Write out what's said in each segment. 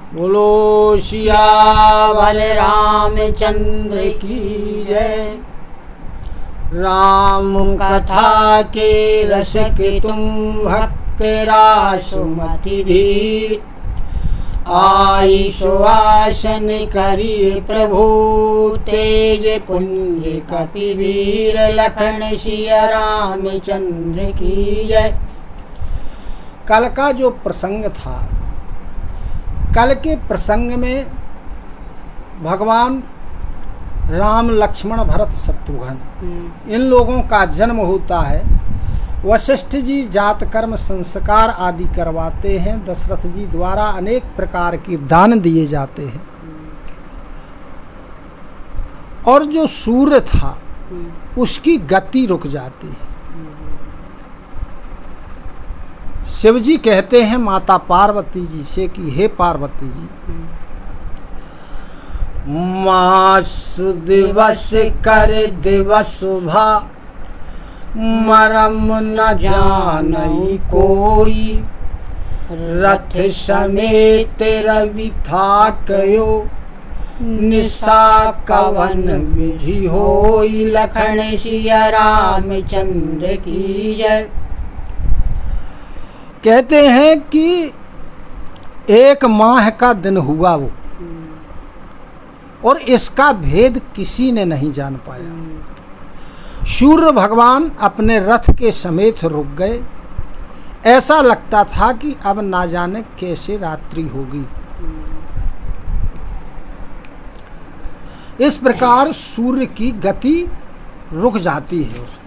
बोलो सियावर रामचंद्र की जय। राम कथा के रसक तुम भक्त रासुमति धीर। आई सुवासन करिए प्रभु तेज पुंज कपिवीर। लखन सिया रामचंद्र की जय। कल का जो प्रसंग था, कल के प्रसंग में भगवान राम लक्ष्मण भरत शत्रुघ्न इन लोगों का जन्म होता है। वशिष्ठ जी जात कर्म संस्कार आदि करवाते हैं। दशरथ जी द्वारा अनेक प्रकार के दान दिए जाते हैं। और जो सूर्य था उसकी गति रुक जाती है। शिव जी कहते हैं माता पार्वती जी से कि हे पार्वती जी, मास दिवस कर दिवस भा मरम न जानई कोई। रथ समेत रवि था कयो निशा कवन विधि होई। लखन सिया रामचंद्र की जय। कहते हैं कि एक माह का दिन हुआ वो, और इसका भेद किसी ने नहीं जान पाया। सूर्य भगवान अपने रथ के समेत रुक गए। ऐसा लगता था कि अब ना जाने कैसे रात्रि होगी। इस प्रकार सूर्य की गति रुक जाती है।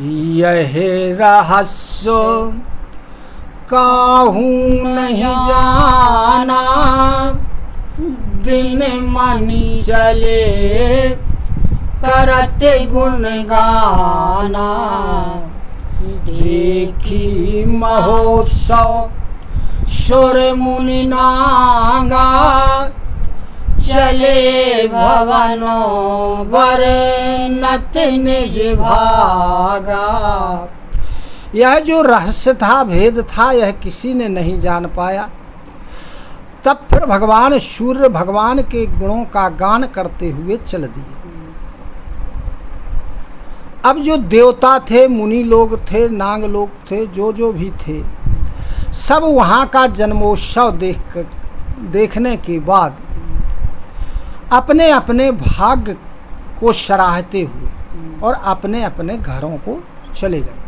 यह रहस्य काहू नहीं जाना। दिन मनी चले करत गुण गाना। देखी महोत्सव सुर मुनि नागा। चले भवनों वर नत निज भागा। यह जो रहस्य था, भेद था, यह किसी ने नहीं जान पाया। तब फिर भगवान सूर्य भगवान के गुणों का गान करते हुए चल दिए। अब जो देवता थे, मुनि लोग थे, नाग लोग थे, जो भी थे, सब वहाँ का जन्मोत्सव देखने के बाद अपने अपने भाग्य को सराहते हुए और अपने अपने घरों को चले गए।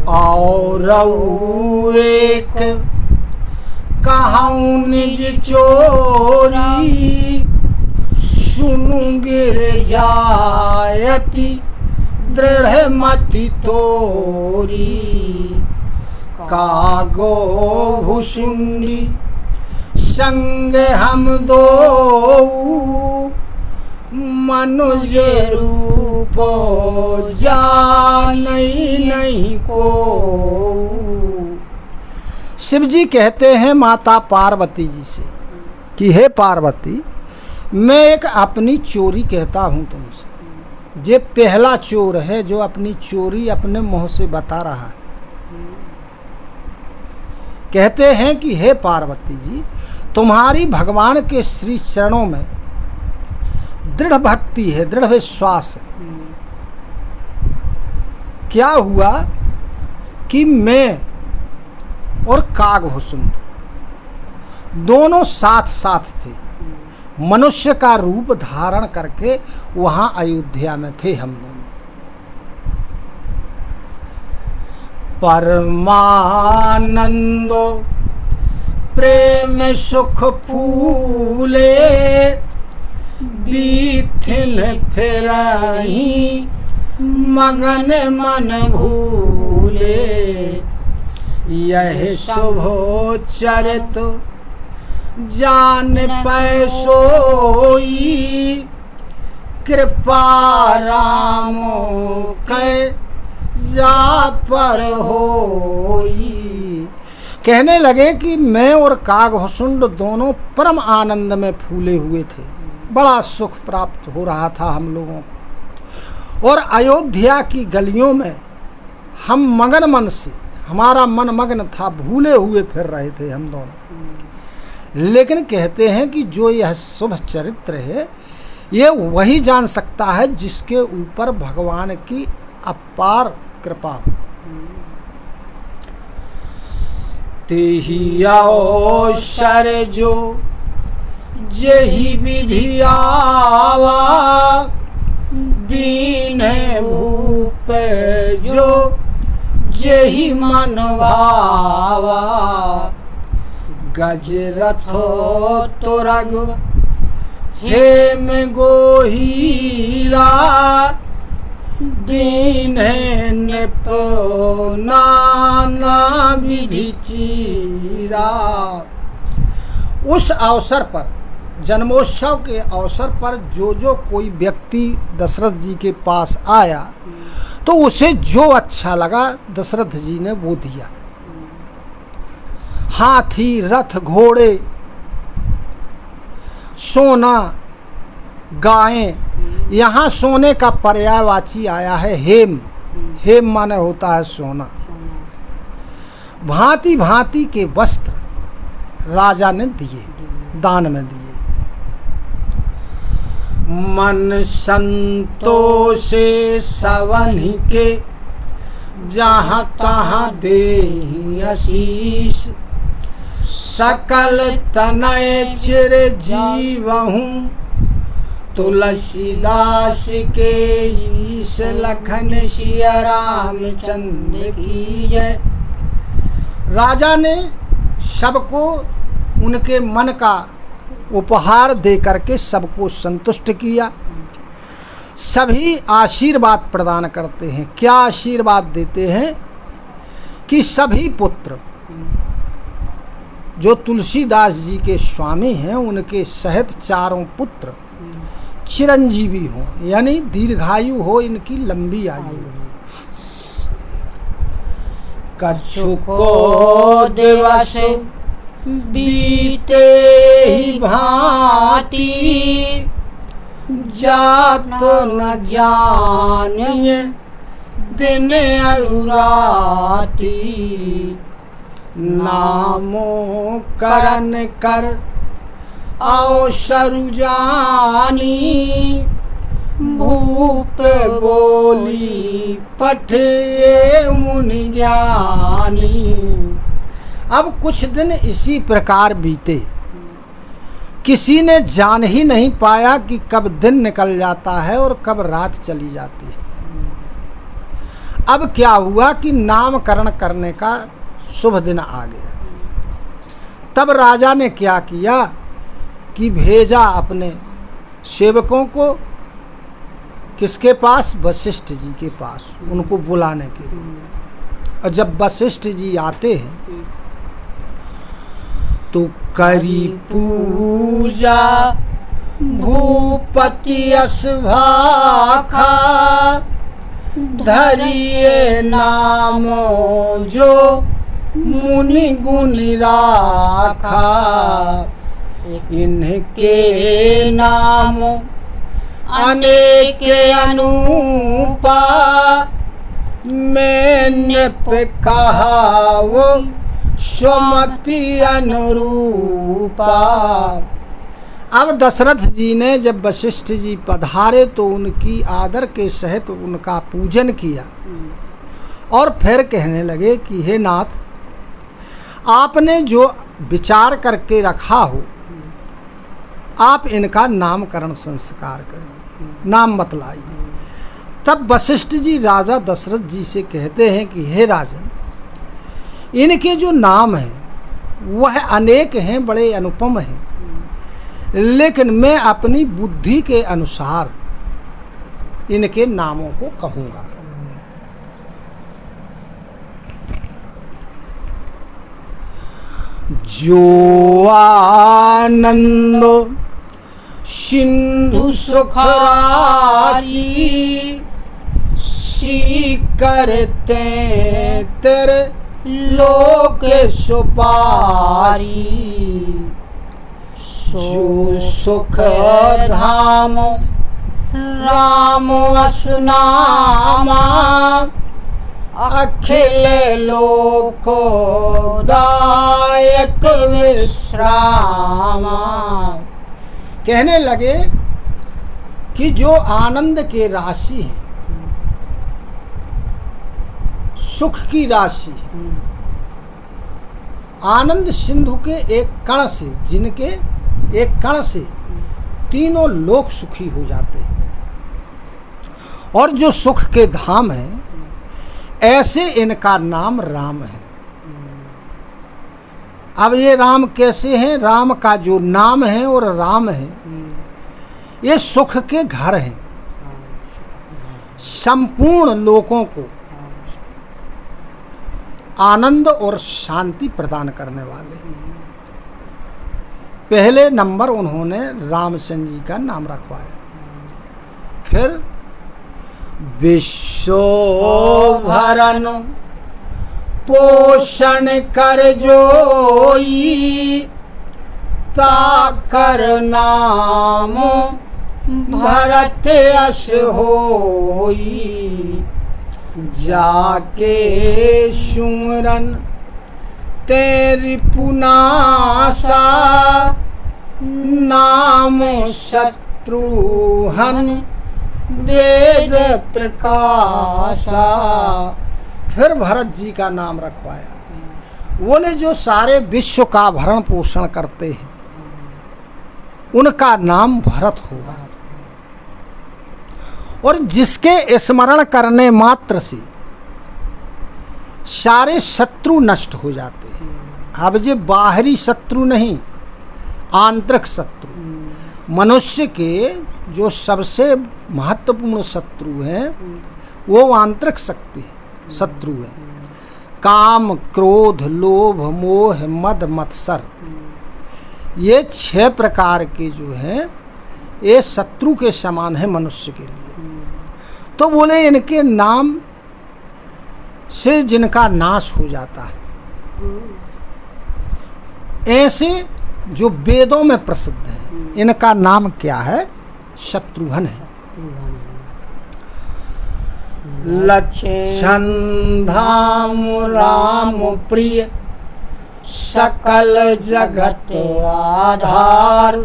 और एक कहूँ निज चोरी। सुनु गिर जायति दृढ़ मति तोरी। कागो भुसुंडी संग हम दो। मनुज रूप जानई नहीं को। शिव जी कहते हैं माता पार्वती जी से कि हे पार्वती, मैं एक अपनी चोरी कहता हूँ तुमसे। ये पहला चोर है जो अपनी चोरी अपने मुंह से बता रहा है। कहते हैं कि हे पार्वती जी, तुम्हारी भगवान के श्री चरणों में दृढ़ भक्ति है, दृढ़ विश्वास है। क्या हुआ कि मैं और कागभूषण दोनों साथ साथ थे। मनुष्य का रूप धारण करके वहां अयोध्या में थे हम दोनों। परमानंदो प्रेम सुख फूले। बीथिल फिरही मगन मन भूले। यह शुभो चरित जान पैसोई। कृपा रामो कै जा पर होई। कहने लगे कि मैं और कागभूषुंड दोनों परम आनंद में फूले हुए थे। बड़ा सुख प्राप्त हो रहा था हम लोगों को। और अयोध्या की गलियों में हम मगन मन से, हमारा मन मग्न था, भूले हुए फिर रहे थे हम दोनों। लेकिन कहते हैं कि जो यह शुभ चरित्र है ये वही जान सकता है जिसके ऊपर भगवान की अपार कृपा हो। तेहि अवसर जो जेहि विधि आवा, दीन भूप जो जेहि मन भावा। गज रथो तुरग हेम गोहीरा, दीन नृप नाना विधि चीरा। उस अवसर पर, जन्मोत्सव के अवसर पर जो कोई व्यक्ति दशरथ जी के पास आया तो उसे जो अच्छा लगा दशरथ जी ने वो दिया। हाथी, रथ, घोड़े, सोना, गायें। यहाँ सोने का पर्यायवाची आया है हेम। हेम माने होता है सोना। भांति भांति के वस्त्र राजा ने दिए, दान में दिए। मन संतोषे सवनि के, जहाँ तहाँ देहि आशीष। सकल तनय चिर जीवहूँ, तुलसीदास के ईश। लखन सिया रामचंद्र की जय। राजा ने सबको उनके मन का उपहार दे करके सबको संतुष्ट किया। सभी आशीर्वाद प्रदान करते हैं। क्या आशीर्वाद देते हैं कि सभी पुत्र जो तुलसीदास जी के स्वामी हैं उनके सहित चारों पुत्र चिरंजीवी हो, यानी दीर्घायु हो, इनकी लंबी आयु हो। कछुको दिवस बीते ही भांति, जात न जानिए दिन अरुराती। नामो करन कर अवसर जानी, भूप बोली पठे मुनि ज्ञानी। अब कुछ दिन इसी प्रकार बीते। किसी ने जान ही नहीं पाया कि कब दिन निकल जाता है और कब रात चली जाती है। अब क्या हुआ कि नामकरण करने का शुभ दिन आ गया। तब राजा ने क्या किया कि भेजा अपने सेवकों को किसके पास, वशिष्ठ जी के पास, उनको बुलाने के लिए। और जब वशिष्ठ जी आते हैं तो करी पूजा भूपति असभाखा, धरिए नामो जो मुनि गुनि राखा। इनके नाम अनेक अनूपा, मैं नृप कहावो स्वमति अनुरूपा। अब दशरथ जी ने जब वशिष्ठ जी पधारे तो उनकी आदर के सहित उनका पूजन किया और फिर कहने लगे कि हे नाथ, आपने जो विचार करके रखा हो आप इनका नामकरण संस्कार करें, नाम बतलाइए। तब वशिष्ठ जी राजा दशरथ जी से कहते हैं कि हे राजन, इनके जो नाम हैं वह अनेक हैं, बड़े अनुपम हैं, लेकिन मैं अपनी बुद्धि के अनुसार इनके नामों को कहूँगा। जो आनंद सिंधु सुख राशि, सी करते तेरे लोक सुपारी। जो सुख धाम राम असनामा, अखिल लोको दायक विश्राम। कहने लगे कि जो आनंद के राशि है, सुख की राशि है, आनंद सिंधु के एक कण से, जिनके एक कण से तीनों लोक सुखी हो जाते हैं, और जो सुख के धाम है, ऐसे इनका नाम राम है। अब ये राम कैसे हैं? राम का जो नाम है और राम है, ये सुख के घर हैं, संपूर्ण लोगों को आनंद और शांति प्रदान करने वाले। पहले नंबर उन्होंने रामचंद्र जी का नाम रखवाया। फिर विश्व भरन पोषण कर जोई, ताकर नाम भरत यश होई। जाके सुमरन तेरी पुनासा, नाम शत्रुहन वेद प्रकाशा। फिर भरत जी का नाम रखवाया। बोले जो सारे विश्व का भरण पोषण करते हैं, उनका नाम भरत होगा, और जिसके स्मरण करने मात्र से सारे शत्रु नष्ट हो जाते हैं। अब ये बाहरी शत्रु नहीं, आंतरिक शत्रु। मनुष्य के जो सबसे महत्वपूर्ण शत्रु हैं, वो आंतरिक शत्रु है। काम, क्रोध, लोभ, मोह, मद, मत्सर, ये 6 प्रकार के जो हैं, ये शत्रु के समान है मनुष्य के लिए। तो बोले इनके नाम से जिनका नाश हो जाता है, ऐसे जो वेदों में प्रसिद्ध है, इनका नाम क्या है? शत्रुघ्न है। लक्षण धाम राम प्रिय, सकल जगत आधार।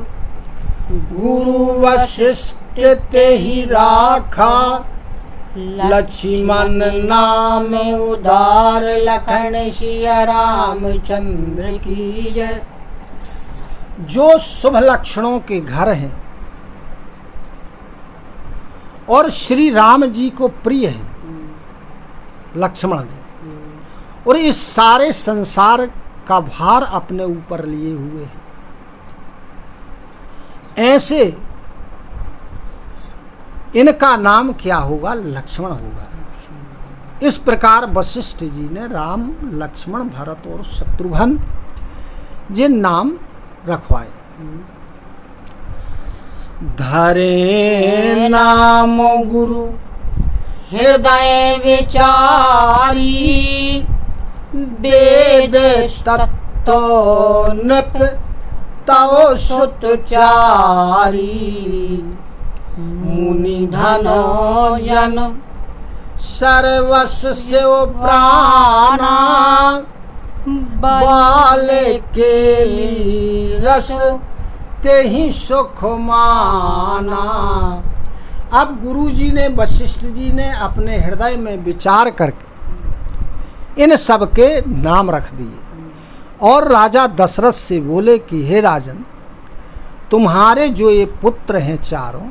गुरु वशिष्ठ ते ही राखा, लक्ष्मण नाम उदार। लखन सिया रामचंद्र की जय। जो शुभ लक्षणों के घर हैं और श्री राम जी को प्रिय है, लक्ष्मण जी, और इस सारे संसार का भार अपने ऊपर लिए हुए हैं, ऐसे इनका नाम क्या होगा? लक्ष्मण होगा। इस प्रकार वशिष्ठ जी ने राम, लक्ष्मण, भरत और शत्रुघ्न ये नाम रखवाए। धरे नाम गुरु हृदय विचारी, वेद तत्व नृप तव सुत चारी। मुनि धनो जन सर्वस्व से प्राणा, बाल के लिए रस ते ही सुख माना। अब गुरु जी ने, वशिष्ठ जी ने अपने हृदय में विचार करके इन सब के नाम रख दिए, और राजा दशरथ से बोले कि हे राजन, तुम्हारे जो ये पुत्र हैं चारों,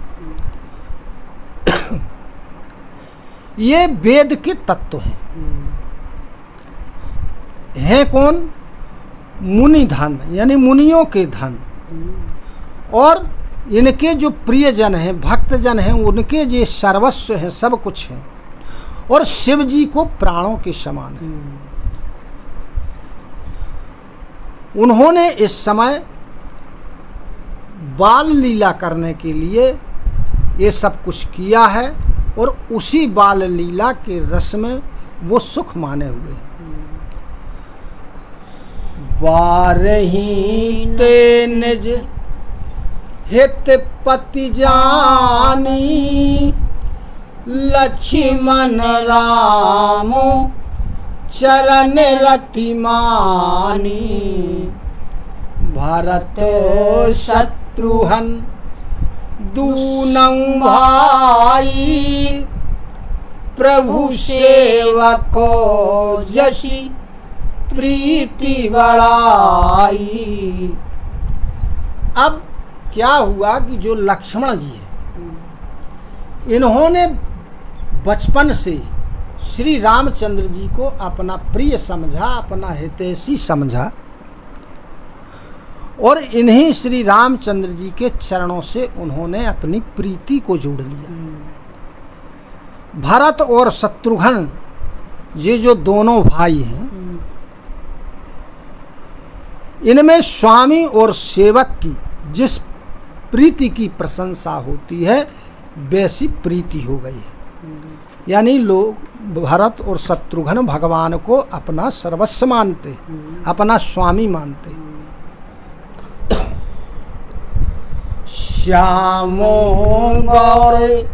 ये वेद के तत्व हैं कौन? मुनि धन, यानी मुनियों के धन, और इनके जो प्रियजन हैं, भक्तजन हैं, उनके जो सर्वस्व हैं, सब कुछ हैं, और शिव जी को प्राणों के समान है। उन्होंने इस समय बाल लीला करने के लिए ये सब कुछ किया है, और उसी बाल लीला के रस में वो सुख माने हुए हैं। बारही ते निज हित पति जानी, लक्ष्मण राम चरण रति मानी, भरत शत्रुघ्न दूनौ भाई, प्रभु सेवको जसी प्रीति बढ़ाई। अब क्या हुआ कि जो लक्ष्मण जी है, इन्होंने बचपन से श्री रामचंद्र जी को अपना प्रिय समझा, अपना हितैषी समझा, और इन्हीं श्री रामचंद्र जी के चरणों से उन्होंने अपनी प्रीति को जोड़ लिया। भरत और शत्रुघ्न ये जो दोनों भाई हैं, इनमें स्वामी और सेवक की जिस प्रीति की प्रशंसा होती है, वैसी प्रीति हो गई है। यानी लोग भरत और शत्रुघ्न भगवान को अपना सर्वस्व मानते, अपना स्वामी मानते। श्यामो गौर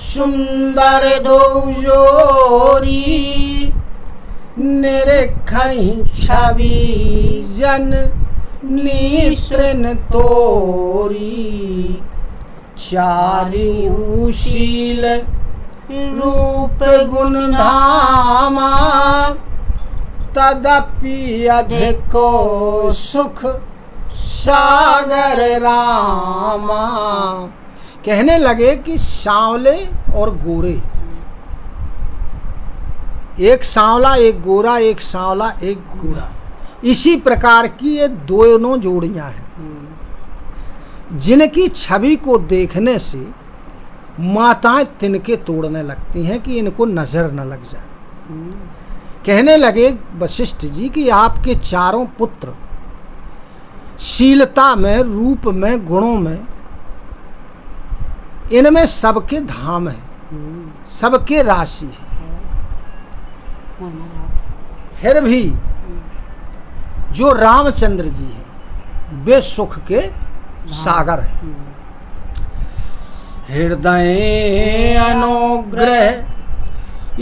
सुंदर दो जोरी, निरखहि छवि जन नेत्रन तोरी, चारिशील रूप गुण धामा, तदपि अधिको सुख सागर रामा। कहने लगे कि सांवले और गोरे, एक सांवला एक गोरा, एक सांवला एक गोरा, इसी प्रकार की ये दोनों जोड़ियां हैं, जिनकी छवि को देखने से माताएं तिनके तोड़ने लगती हैं कि इनको नजर न लग जाए। कहने लगे वशिष्ठ जी कि आपके चारों पुत्र शीलता में, रूप में, गुणों में, इनमें सबके धाम है, सबके राशि है, फिर भी जो रामचंद्र जी हैं वे सुख के सागर हैं। हृदय अनुग्रह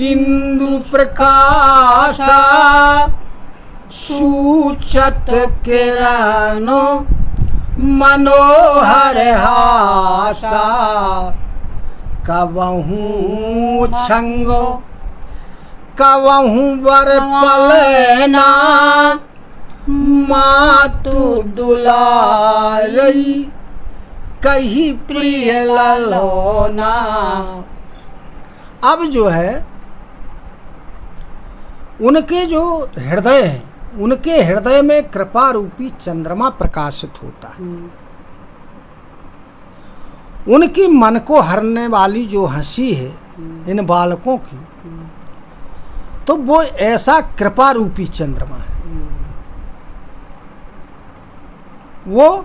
इंदु प्रकाशा, सूचत किरणो मनोहर हासा, कबहू छंगो कबहू वर पलना, मातु दुलारई कही प्रिय ललोना। अब जो है उनके जो हृदय हैं, उनके हृदय में कृपा रूपी चंद्रमा प्रकाशित होता है। उनकी मन को हरने वाली जो हंसी है इन बालकों की, तो वो ऐसा कृपा रूपी चंद्रमा है। वो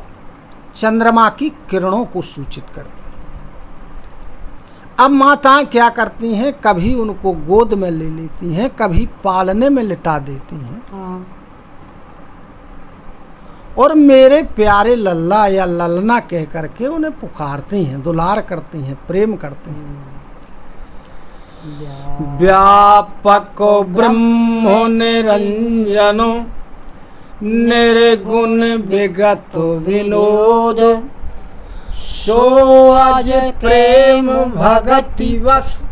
चंद्रमा की किरणों को सूचित करते हैं। अब माताएं क्या करती हैं, कभी उनको गोद में ले लेती हैं, कभी पालने में लिटा देती हैं, और मेरे प्यारे लल्ला या ललना कह करके उन्हें पुकारती हैं, दुलार करती हैं, प्रेम करती हैं। व्यापक ब्रह्मो निरंजनो, निर्गुण विगत विनोद, सो अज प्रेम भगति वस,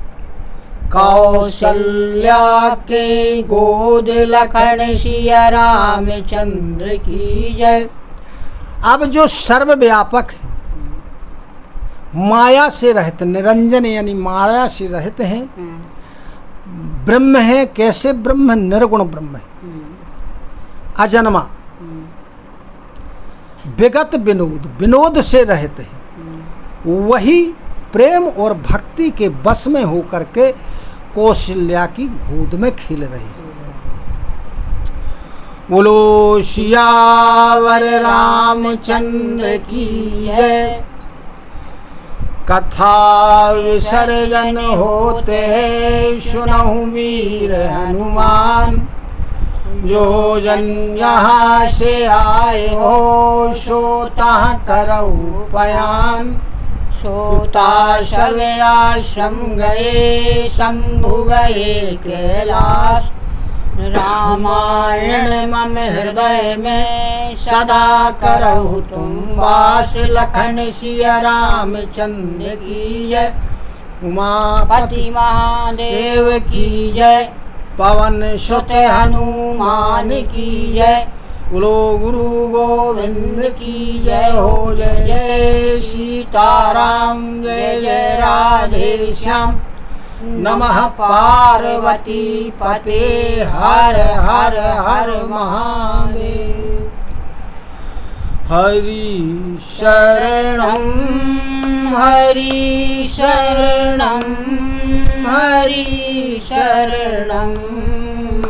कौशल्या के गोद लखन सिया रामचंद्र की जय। अब जो सर्वव्यापक है, माया से रहित, निरंजन यानी माया से रहित हैं, ब्रह्म है। कैसे ब्रह्म? निर्गुण ब्रह्म है, अजन्मा, विगत विनोद, विनोद से रहित है। वही प्रेम और भक्ति के बस में होकर के कौशल्या की गोद में खेल रहे हैं। बोलो सियावर रामचंद्र की जय। कथा विसर्जन होते सुनहु वीर हनुमान, जो जन यहाँ से आए हो सो तहाँ करऊ पयान। सोता सवे आश्रम गए, शंभु गए कैलाश। रामायण मम हृदय में सदा करहु तुम वास। लखन सिया रामचंद्र की जय, उमापति महादेव की जय। पवन सुत हनुमान की जय, बोलो गुरु गोविंद की जय हो। जय जय सीताराम, जय जय राधे श्याम। नमः पार्वती पते, हर हर हर महादेव। हरि शरणं हरि शरणं, हरि शरणं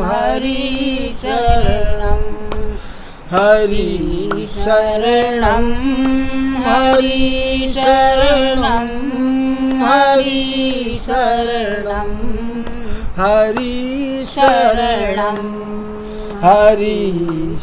हरि शरणं, हरि शरणं हरि शरणं, हरि शरणं हरि शरणं, हरि